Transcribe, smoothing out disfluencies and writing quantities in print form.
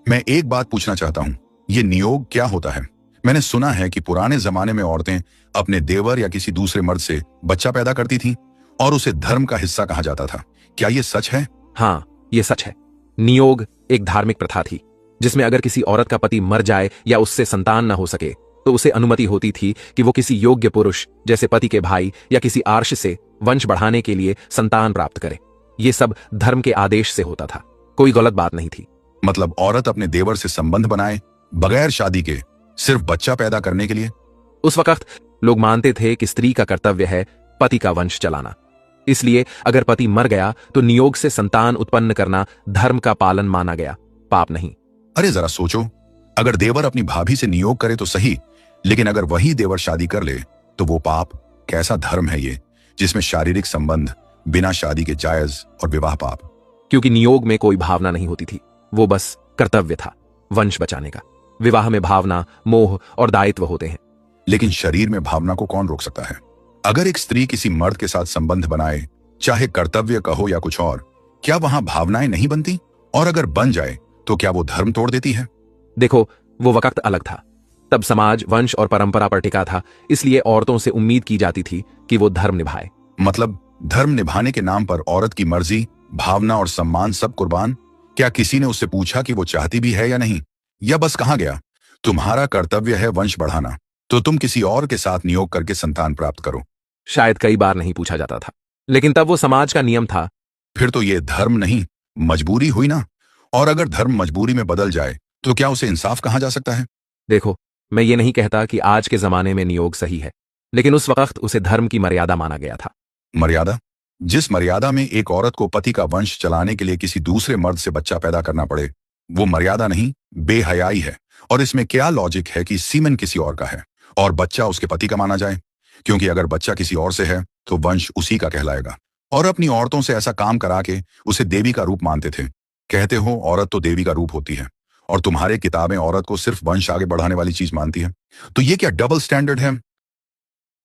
मैं एक बात पूछना चाहता हूँ, ये नियोग क्या होता है? मैंने सुना है कि पुराने जमाने में औरतें अपने देवर या किसी दूसरे मर्द से बच्चा पैदा करती थीं और उसे धर्म का हिस्सा कहा जाता था। क्या ये सच है? हाँ, ये सच है। नियोग एक धार्मिक प्रथा थी जिसमें अगर किसी औरत का पति मर जाए या उससे संतान न हो सके तो उसे अनुमति होती थी कि वो किसी योग्य पुरुष जैसे पति के भाई या किसी आर्ष से वंश बढ़ाने के लिए संतान प्राप्त करे। ये सब धर्म के आदेश से होता था, कोई गलत बात नहीं थी। मतलब औरत अपने देवर से संबंध बनाए बगैर शादी के सिर्फ बच्चा पैदा करने के लिए? उस वक्त लोग मानते थे कि स्त्री का कर्तव्य है पति का वंश चलाना। इसलिए अगर पति मर गया तो नियोग से संतान उत्पन्न करना धर्म का पालन माना गया, पाप नहीं। अरे जरा सोचो, अगर देवर अपनी भाभी से नियोग करे तो सही, लेकिन अगर वही देवर शादी कर ले तो वो पाप। कैसा धर्म है ये जिसमें शारीरिक संबंध बिना शादी के जायज और विवाह पाप? क्योंकि नियोग में कोई भावना नहीं होती थी, वो बस कर्तव्य था वंश बचाने का। विवाह में भावना, मोह और दायित्व होते हैं। लेकिन शरीर में भावना को कौन रोक सकता है? अगर एक स्त्री किसी मर्द के साथ संबंध बनाए, चाहे कर्तव्य कहो या कुछ और, क्या वहां भावनाएं नहीं बनती? और अगर बन जाए तो क्या वो धर्म तोड़ देती है? देखो, वो वक्त अलग था। तब समाज वंश और परंपरा पर टिका था, इसलिए औरतों से उम्मीद की जाती थी कि वो धर्म निभाए। मतलब धर्म निभाने के नाम पर औरत की मर्जी, भावना और सम्मान सब कुर्बान? क्या किसी ने उससे पूछा कि वो चाहती भी है या नहीं? या बस कहा गया तुम्हारा कर्तव्य है वंश बढ़ाना, तो तुम किसी और के साथ नियोग करके संतान प्राप्त करो? शायद कई बार नहीं पूछा जाता था, लेकिन तब वो समाज का नियम था। फिर तो ये धर्म नहीं, मजबूरी हुई ना? और अगर धर्म मजबूरी में बदल जाए तो क्या उसे इंसाफ कहा जा सकता है? देखो, मैं ये नहीं कहता कि आज के जमाने में नियोग सही है, लेकिन उस वक्त उसे धर्म की मर्यादा माना गया था। मर्यादा? जिस मर्यादा में एक औरत को पति का वंश चलाने के लिए किसी दूसरे मर्द से बच्चा पैदा करना पड़े, वो मर्यादा नहीं, बेहयाई है। और इसमें क्या लॉजिक है कि सीमन किसी और का है और बच्चा उसके पति का माना जाए? क्योंकि अगर बच्चा किसी और से है तो वंश उसी का कहलाएगा। और अपनी औरतों से ऐसा काम करा के उसे देवी का रूप मानते थे। कहते हो औरत तो देवी का रूप होती है, और तुम्हारे किताबें औरत को सिर्फ वंश आगे बढ़ाने वाली चीज मानती है। तो ये क्या डबल स्टैंडर्ड है?